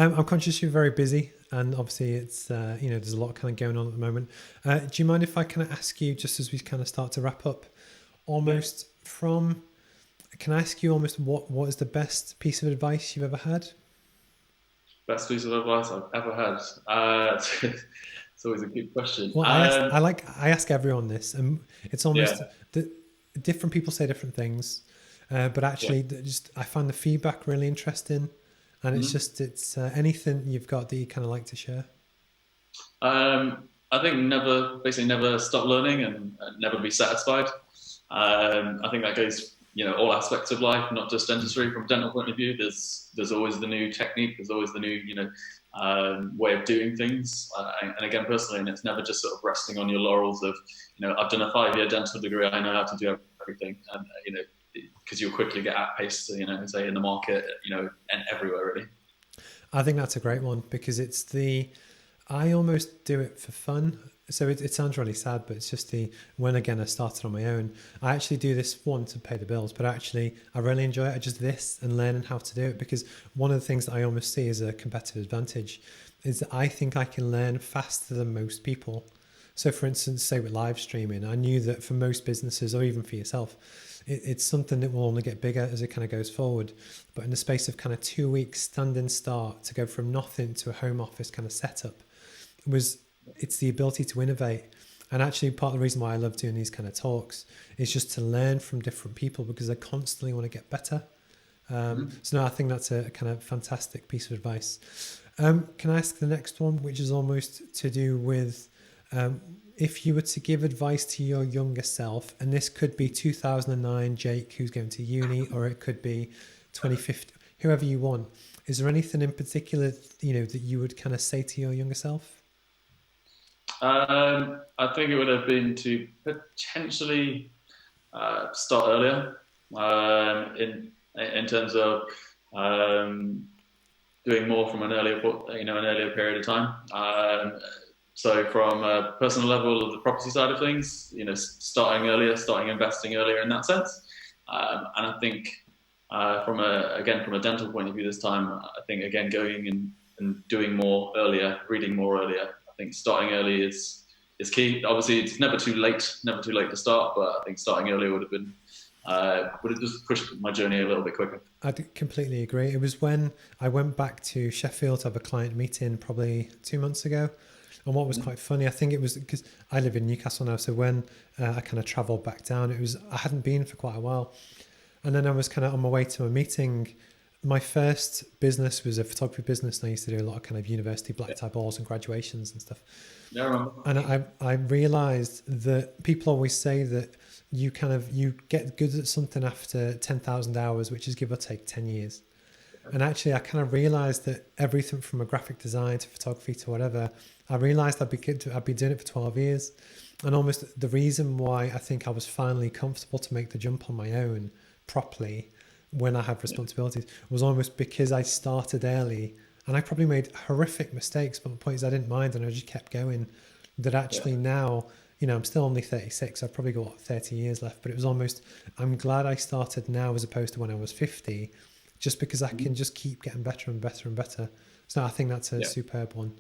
I'm conscious you're very busy, and obviously it's there's a lot kind of going on at the moment. Do you mind if I kind of ask you, just as we kind of start to wrap up, Yeah. almost from? Can I ask you almost what is the best piece of advice you've ever had? Best piece of advice I've ever had. It's always a good question. Well, I ask everyone this, and it's almost Yeah. the different people say different things, but Yeah. actually, just I find the feedback really interesting, and Mhm. it's anything you've got that you kind of like to share. I think basically never stop learning and never be satisfied. I think that goes, all aspects of life, not just dentistry. From a dental point of view, there's always the new technique, there's always the new, way of doing things. And again, personally, and it's never just sort of resting on your laurels of, I've done a 5-year dental degree, I know how to do everything, and because you'll quickly get outpaced, say in the market, and everywhere really. I think that's a great one because it's I almost do it for fun. So it sounds really sad, but it's just when again I started on my own, I actually do this one to pay the bills, but actually I really enjoy it. I just this and learning how to do it because one of the things that I almost see as a competitive advantage is that I think I can learn faster than most people. So for instance, say with live streaming, I knew that for most businesses or even for yourself, it's something that will only get bigger as it kind of goes forward. But in the space of kind of 2 weeks standing start to go from nothing to a home office kind of setup was it's the ability to innovate. And actually part of the reason why I love doing these kind of talks is just to learn from different people because I constantly want to get better. Mhm. So no, I think that's a kind of fantastic piece of advice. Can I ask the next one, which is almost to do with um, if you were to give advice to your younger self, and this could be 2009 Jake who's going to uni, or it could be 2050, whoever you want. Is there anything in particular, that you would kind of say to your younger self? I think it would have been to potentially start earlier, in terms of um, doing more from an earlier period of time. So from a personal level of the property side of things, starting earlier, starting investing earlier in that sense. And I think from a dental point of view this time, I think again going and doing more earlier, reading more earlier. I think starting early is key. Obviously, it's never too late to start, but I think starting earlier would have just pushed my journey a little bit quicker. I completely agree. It was when I went back to Sheffield to have a client meeting probably 2 months ago. And what was Mm-hmm. quite funny, I think it was because I live in Newcastle now. So when I kind of traveled back down, I hadn't been for quite a while. And then I was kind of on my way to a meeting. My first business was a photography business, and I used to do a lot of kind of university black Yeah, tie balls and graduations and stuff. yeah, I remember. And I realized that people always say that you get good at something after 10,000 hours, which is give or take 10 years. And actually, I kind of realized that everything from a graphic design to photography to whatever, I realized I'd be doing it for 12 years. And almost the reason why I think I was finally comfortable to make the jump on my own properly when I had Yeah, responsibilities was almost because I started early and I probably made horrific mistakes, but the point is I didn't mind and I just kept going. That yeah. actually now, I'm still only 36. I've probably got 30 years left, but it was almost, I'm glad I started now as opposed to when I was 50, just because I Mm-hmm. can just keep getting better and better and better. So I think that's a Yeah. superb one.